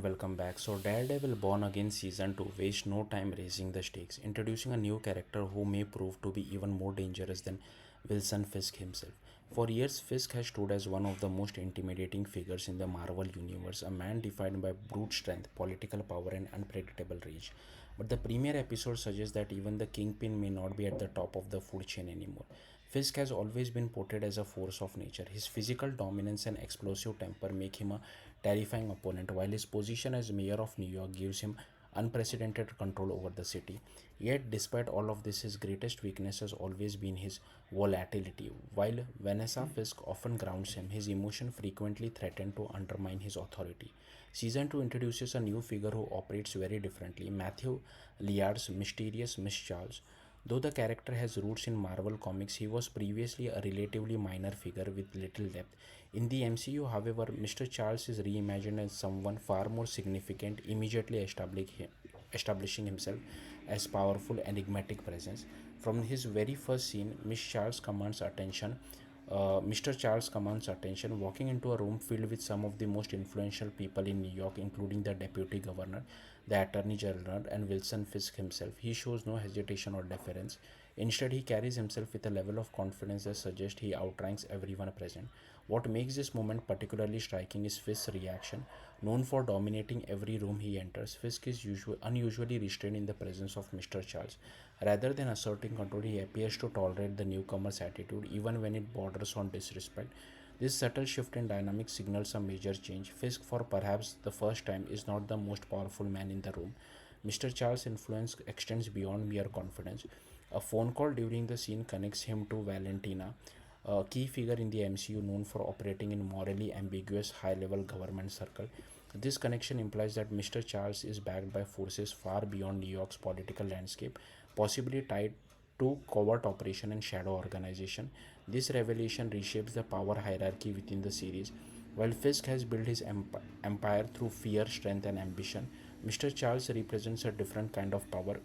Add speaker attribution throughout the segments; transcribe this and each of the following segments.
Speaker 1: Welcome back. So, Daredevil Born Again Season 2 wastes no time raising the stakes, introducing a new character who may prove to be even more dangerous than Wilson Fisk himself. For years, Fisk has stood as one of the most intimidating figures in the Marvel Universe, a man defined by brute strength, political power, and unpredictable rage. But the premiere episode suggests that even the Kingpin may not be at the top of the food chain anymore. Fisk has always been portrayed as a force of nature. His physical dominance and explosive temper make him a terrifying opponent, while his position as mayor of New York gives him unprecedented control over the city. Yet, despite all of this, his greatest weakness has always been his volatility. While Vanessa Fisk often grounds him, his emotion frequently threaten to undermine his authority. Season 2 introduces a new figure who operates very differently, Matthew Liard's mysterious Miss Charles. Though the character has roots in Marvel Comics, he was previously a relatively minor figure with little depth. In the MCU, however, Mr. Charles is reimagined as someone far more significant, immediately establishing himself as powerful, enigmatic presence. From his very first scene, Mr. Charles commands attention, walking into a room filled with some of the most influential people in New York, including the Deputy Governor, the Attorney General, and Wilson Fisk himself. He shows no hesitation or deference. Instead, he carries himself with a level of confidence that suggests he outranks everyone present. What makes this moment particularly striking is Fisk's reaction. Known for dominating every room he enters, Fisk is unusually restrained in the presence of Mr. Charles. Rather than asserting control, he appears to tolerate the newcomer's attitude even when it borders on disrespect. This subtle shift in dynamic signals a major change. Fisk, for perhaps the first time, is not the most powerful man in the room. Mr. Charles' influence extends beyond mere confidence. A phone call during the scene connects him to Valentina, a key figure in the MCU known for operating in morally ambiguous high level government circle. This connection implies that Mr. Charles is backed by forces far beyond New York's political landscape, possibly tied to covert operation and shadow organization. This revelation reshapes the power hierarchy within the series. While Fisk has built his empire through fear, strength, and ambition, Mr. Charles represents a different kind of power,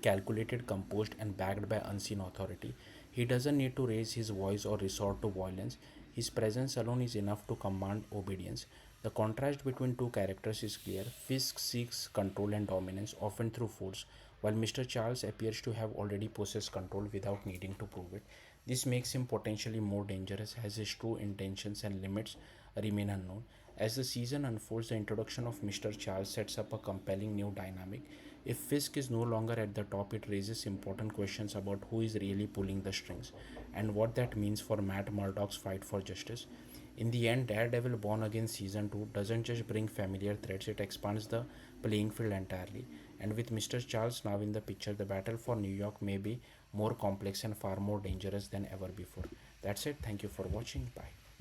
Speaker 1: calculated, composed, and backed by unseen authority. He doesn't need to raise his voice or resort to violence. His presence alone is enough to command obedience. The contrast between two characters is clear. Fisk seeks control and dominance, often through force, while Mr. Charles appears to have already possessed control without needing to prove it. This makes him potentially more dangerous as his true intentions and limits remain unknown. As the season unfolds, the introduction of Mr. Charles sets up a compelling new dynamic. If Fisk is no longer at the top, it raises important questions about who is really pulling the strings and what that means for Matt Murdock's fight for justice. In the end, Daredevil Born Again Season 2 doesn't just bring familiar threats, it expands the playing field entirely. And with Mr. Charles now in the picture, the battle for New York may be more complex and far more dangerous than ever before. That's it. Thank you for watching. Bye.